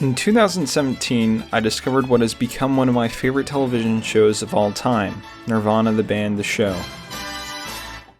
In 2017, I discovered what has become one of my favorite television shows of all time, Nirvana the band, the show.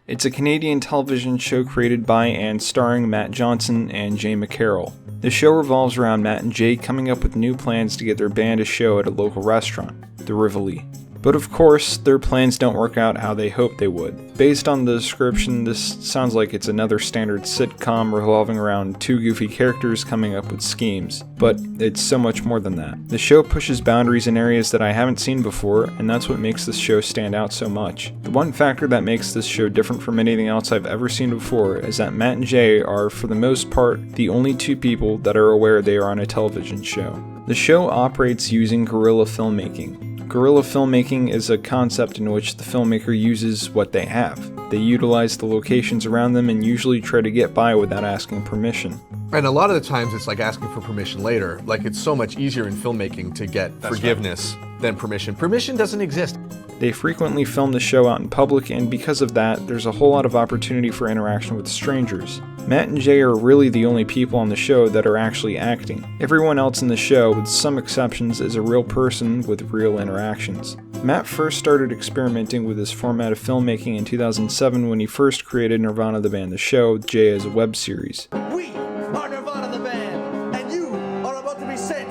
It's a Canadian television show created by and starring Matt Johnson and Jay McCarroll. The show revolves around Matt and Jay coming up with new plans to get their band a show at a local restaurant, the Guerilla. But of course, their plans don't work out how they hoped they would. Based on the description, this sounds like it's another standard sitcom revolving around two goofy characters coming up with schemes. But it's so much more than that. The show pushes boundaries in areas that I haven't seen before, and that's what makes this show stand out so much. The one factor that makes this show different from anything else I've ever seen before is that Matt and Jay are, for the most part, the only two people that are aware they are on a television show. The show operates using guerrilla filmmaking. Guerrilla filmmaking is a concept in which the filmmaker uses what they have. They utilize the locations around them and usually try to get by without asking permission. And a lot of the times it's like asking for permission later. Like, it's so much easier in filmmaking to get forgiveness than permission. Permission doesn't exist. They frequently film the show out in public, and because of that, there's a whole lot of opportunity for interaction with strangers. Matt and Jay are really the only people on the show that are actually acting. Everyone else in the show, with some exceptions, is a real person with real interactions. Matt first started experimenting with this format of filmmaking in 2007 when he first created Nirvana the band, the show, with Jay as a web series. We are Nirvana the band, and you are about to be sent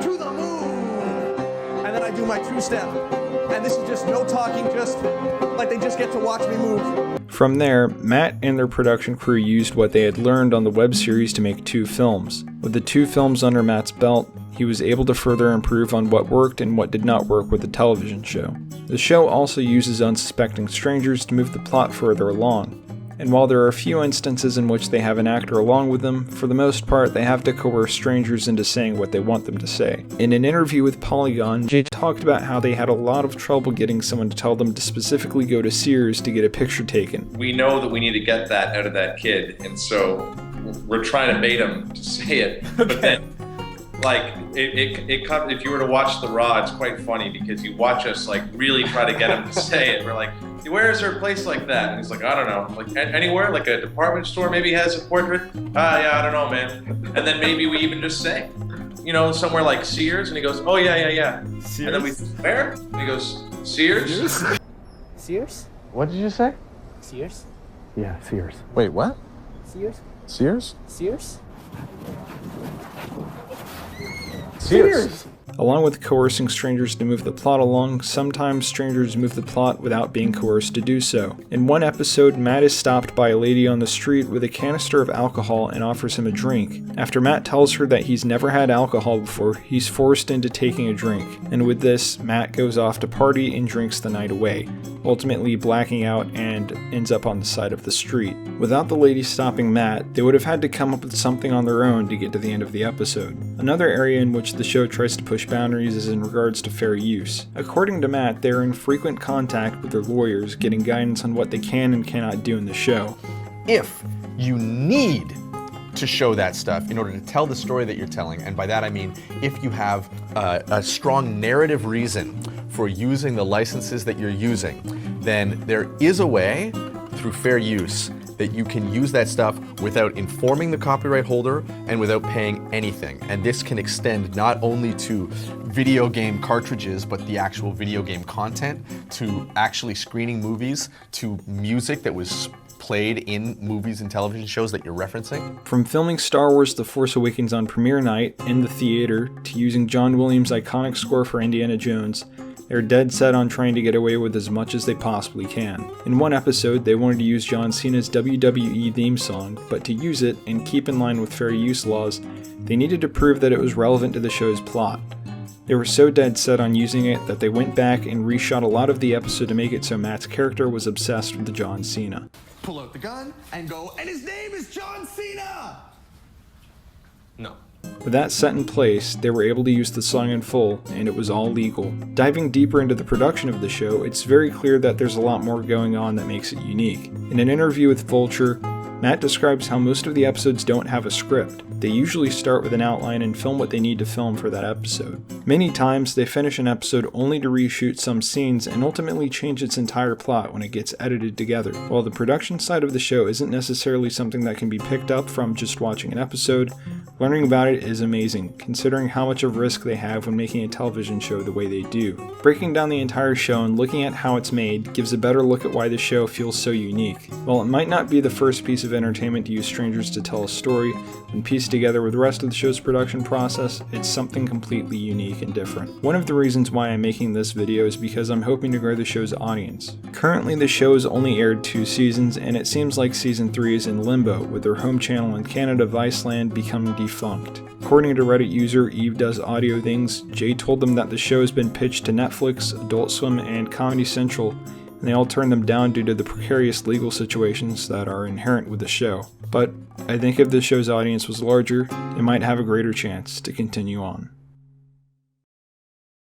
to the moon. And then I do my two-step. And this is just no talking, just like they just get to watch me move. From there, Matt and their production crew used what they had learned on the web series to make 2 films. With the 2 films under Matt's belt, he was able to further improve on what worked and what did not work with the television show. The show also uses unsuspecting strangers to move the plot further along. And while there are a few instances in which they have an actor along with them, for the most part they have to coerce strangers into saying what they want them to say. In an interview with Polygon, Jay talked about how they had a lot of trouble getting someone to tell them to specifically go to Sears to get a picture taken. We know that we need to get that out of that kid, and so we're trying to bait him to say it, but then like it comes, if you were to watch The Raw, it's quite funny because you watch us like really try to get him to say it. We're like, where is there a place like that? And he's like, I don't know, like anywhere, like a department store maybe has a portrait. Yeah, I don't know, man. And then maybe we even just say, somewhere like Sears, and he goes, oh yeah. Sears? And then we, where? And he goes, Sears? Sears? What did you say? Sears? Yeah, Sears. Wait, what? Sears? Sears? Sears? Sears! Along with coercing strangers to move the plot along, sometimes strangers move the plot without being coerced to do so. In one episode, Matt is stopped by a lady on the street with a canister of alcohol and offers him a drink. After Matt tells her that he's never had alcohol before, he's forced into taking a drink. And with this, Matt goes off to party and drinks the night away, ultimately blacking out and ends up on the side of the street. Without the lady stopping Matt, they would have had to come up with something on their own to get to the end of the episode. Another area in which the show tries to push boundaries is in regards to fair use. According to Matt, they are in frequent contact with their lawyers, getting guidance on what they can and cannot do in the show. If you need to show that stuff in order to tell the story that you're telling, and by that I mean if you have a strong narrative reason for using the licenses that you're using, then there is a way through fair use that you can use that stuff without informing the copyright holder and without paying anything. And this can extend not only to video game cartridges, but the actual video game content, to actually screening movies, to music that was played in movies and television shows that you're referencing. From filming Star Wars The Force Awakens on premiere night in the theater, to using John Williams' iconic score for Indiana Jones, they're dead set on trying to get away with as much as they possibly can. In one episode, they wanted to use John Cena's WWE theme song, but to use it and keep in line with fair use laws, they needed to prove that it was relevant to the show's plot. They were so dead set on using it that they went back and reshot a lot of the episode to make it so Matt's character was obsessed with the John Cena. Pull out the gun and go, and his name is John Cena! No. With that set in place, they were able to use the song in full, and it was all legal. Diving deeper into the production of the show, it's very clear that there's a lot more going on that makes it unique. In an interview with Vulture, Matt describes how most of the episodes don't have a script. They usually start with an outline and film what they need to film for that episode. Many times, they finish an episode only to reshoot some scenes and ultimately change its entire plot when it gets edited together. While the production side of the show isn't necessarily something that can be picked up from just watching an episode, learning about it is amazing, considering how much of risk they have when making a television show the way they do. Breaking down the entire show and looking at how it's made gives a better look at why the show feels so unique. While it might not be the first piece of entertainment to use strangers to tell a story and piece together with the rest of the show's production process, it's something completely unique and different. One of the reasons why I'm making this video is because I'm hoping to grow the show's audience. Currently, the show has only aired 2 seasons, and it seems like season 3 is in limbo, with their home channel in Canada, Viceland, becoming defunct. According to Reddit user Eve Does Audio Things, Jay told them that the show has been pitched to Netflix, Adult Swim, and Comedy Central, and they all turned them down due to the precarious legal situations that are inherent with the show. But I think if the show's audience was larger, it might have a greater chance to continue on.